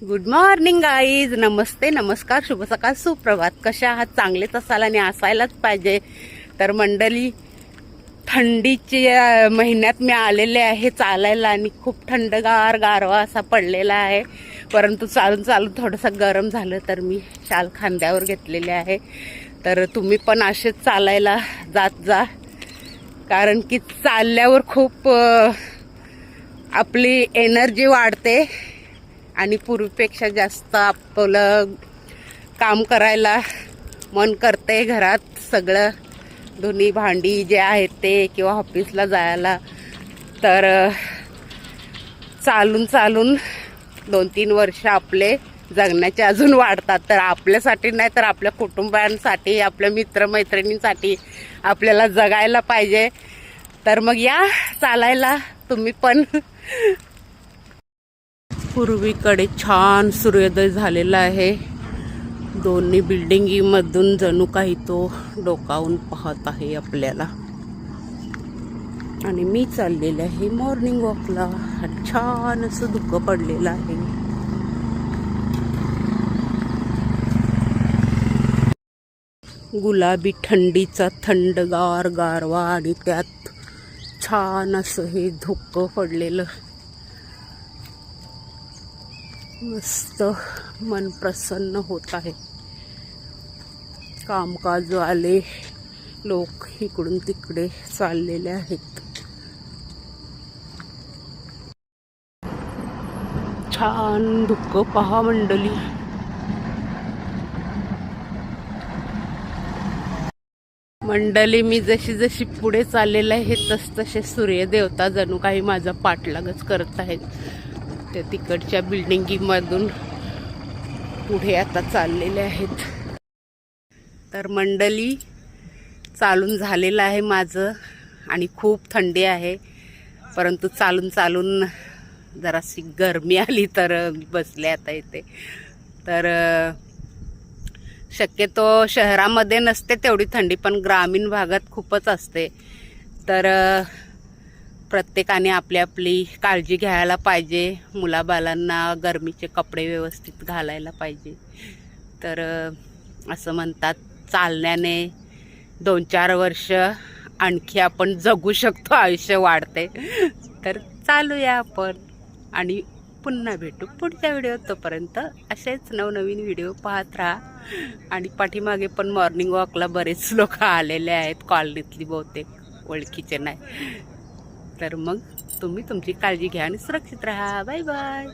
Good morning guys, नमस्ते, नमस्कार, शुभ सकाळ, सुप्रभात. कशा आहात? चांगलेच असाल आणि असायलाच पाहिजे. तर मंडळी, थंडीच्या महिन्यात मी आलेले आहे चालायला आणि खूप थंडगार गारवा असा पडलेला आहे. परंतु चालून चालून थोडंसं गरम झालं तर मी शाल खांद्यावर घेतलेले आहे. तर तुम्ही पण असेच चालायला जात जा, कारण की चालल्यावर खूप आपली एनर्जी वाढते आणि पूर्वीपेक्षा जास्त आपलं काम करायला मन करते. घरात सगळं धुणी भांडी जे आहेत ते किंवा ऑफिसला जायला. तर चालून चालून 2-3 वर्ष आपले जगण्याचे अजून वाढतात. तर आपल्यासाठी नाही तर आपल्या कुटुंबांसाठी, आपल्या मित्रमैत्रिणींसाठी आपल्याला जगायला पाहिजे. तर मग या चालायला तुम्ही पण. पूर्वीकडे छान सूर्योदय झालेला आहे. दोन्ही बिल्डिंगमधून जणू काही तो डोकावून पाहत आहे आपल्याला. आणि मी चाललेले आहे मॉर्निंग वॉकला. छान असं धुकं पडलेलं आहे. गुलाबी थंडीचा थंडगार गारवा आणि त्यात छान असं हे धुकं पडलेलं. मस्त मन प्रसन्न होत आहे. कामकाज आले लोक इकडून तिकडे चाललेले आहेत. छान धुकं पहा मंडळी. मी जशी जशी पुढे चाललेलं आहे तसे सूर्यदेवता जणू काही माझा पाठलागच करत आहेत. त्या तिकडच्या बिल्डिंगमधून पुढे आता चाललेले आहेत. तर मंडळी, चालून झालेलं आहे माझं आणि खूप थंडी आहे. परंतु चालून चालून जराशी गरमी आली तर बसले आता इथे. तर शक्यतो शहरामध्ये नसते तेवढी थंडी, पण ग्रामीण भागात खूपच असते. तर प्रत्येकाने आपली आपली काळजी घ्यायला पाहिजे. मुलाबालांना गरमीचे कपडे व्यवस्थित घालायला पाहिजे. तर असं म्हणतात चालण्याने 2-4 वर्ष आणखी आपण जगू शकतो, आयुष्य वाढते. तर चालूया आपण आणि पुन्हा भेटू पुढच्या व्हिडिओ. तोपर्यंत असेच नवनवीन व्हिडिओ पाहत राहा. आणि पाठीमागे पण मॉर्निंग वॉकला बरेच लोक आलेले आहेत, कॉलनीतली, बहुतेक ओळखीचे नाही. तर मग तुम्ही तुमची काळजी घ्या आणि सुरक्षित राहा. Bye bye.